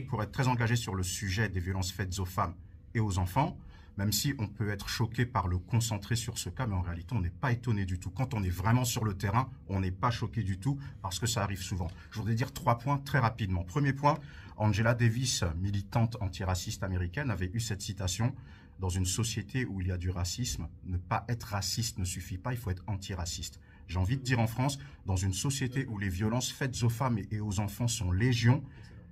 pour être très engagé sur le sujet des violences faites aux femmes et aux enfants, même si on peut être choqué par le concentré sur ce cas, mais en réalité, on n'est pas étonné du tout. Quand on est vraiment sur le terrain, on n'est pas choqué du tout parce que ça arrive souvent. Je voudrais dire 3 points très rapidement. Premier point, Angela Davis, militante antiraciste américaine, avait eu cette citation: dans une société où il y a du racisme, ne pas être raciste ne suffit pas, il faut être antiraciste. J'ai envie de dire en France, dans une société où les violences faites aux femmes et aux enfants sont légion,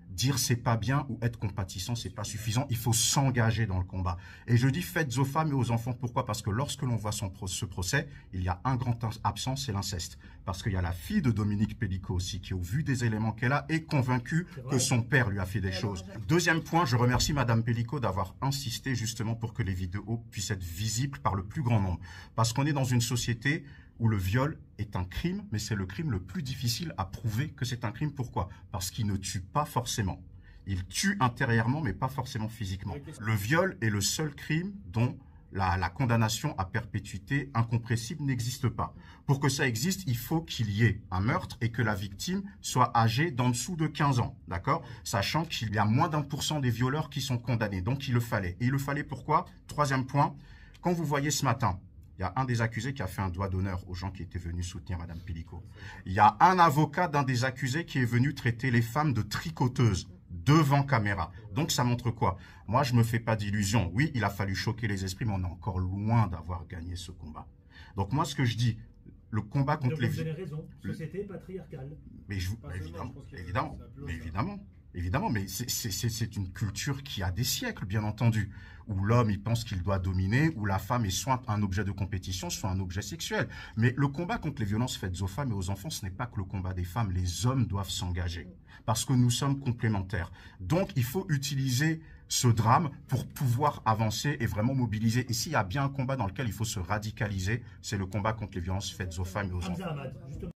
dire c'est pas bien ou être compatissant, c'est pas suffisant. Il faut s'engager dans le combat. Et je dis faites aux femmes et aux enfants. Pourquoi? Parce que lorsque l'on voit ce procès, il y a un grand absent, c'est l'inceste. Parce qu'il y a la fille de Dominique Pellicot aussi qui, au vu des éléments qu'elle a, est convaincue que son père lui a fait des choses. Deuxième point, je remercie Madame Pellicot d'avoir insisté justement pour que les vidéos puissent être visibles par le plus grand nombre. Parce qu'on est dans une société où le viol est un crime, mais c'est le crime le plus difficile à prouver que c'est un crime. Pourquoi? Parce qu'il ne tue pas forcément. Il tue intérieurement, mais pas forcément physiquement. Le viol est le seul crime dont la condamnation à perpétuité incompressible n'existe pas. Pour que ça existe, il faut qu'il y ait un meurtre et que la victime soit âgée d'en dessous de 15 ans, d'accord? Sachant qu'il y a moins d'1% des violeurs qui sont condamnés, donc il le fallait. Et il le fallait pourquoi? Troisième point, quand vous voyez ce matin, il y a un des accusés qui a fait un doigt d'honneur aux gens qui étaient venus soutenir Madame Pellicot. Il y a un avocat d'un des accusés qui est venu traiter les femmes de tricoteuses devant caméra. Donc ça montre quoi? Moi, je me fais pas d'illusions. Oui, il a fallu choquer les esprits, mais on est encore loin d'avoir gagné ce combat. Donc moi, ce que je dis, le combat contre les... Vous avez raison, société patriarcale. Mais évidemment, mais c'est une culture qui a des siècles, bien entendu, où l'homme, il pense qu'il doit dominer, où la femme est soit un objet de compétition, soit un objet sexuel. Mais le combat contre les violences faites aux femmes et aux enfants, ce n'est pas que le combat des femmes. Les hommes doivent s'engager, parce que nous sommes complémentaires. Donc, il faut utiliser ce drame pour pouvoir avancer et vraiment mobiliser. Et s'il y a bien un combat dans lequel il faut se radicaliser, c'est le combat contre les violences faites aux femmes et aux enfants.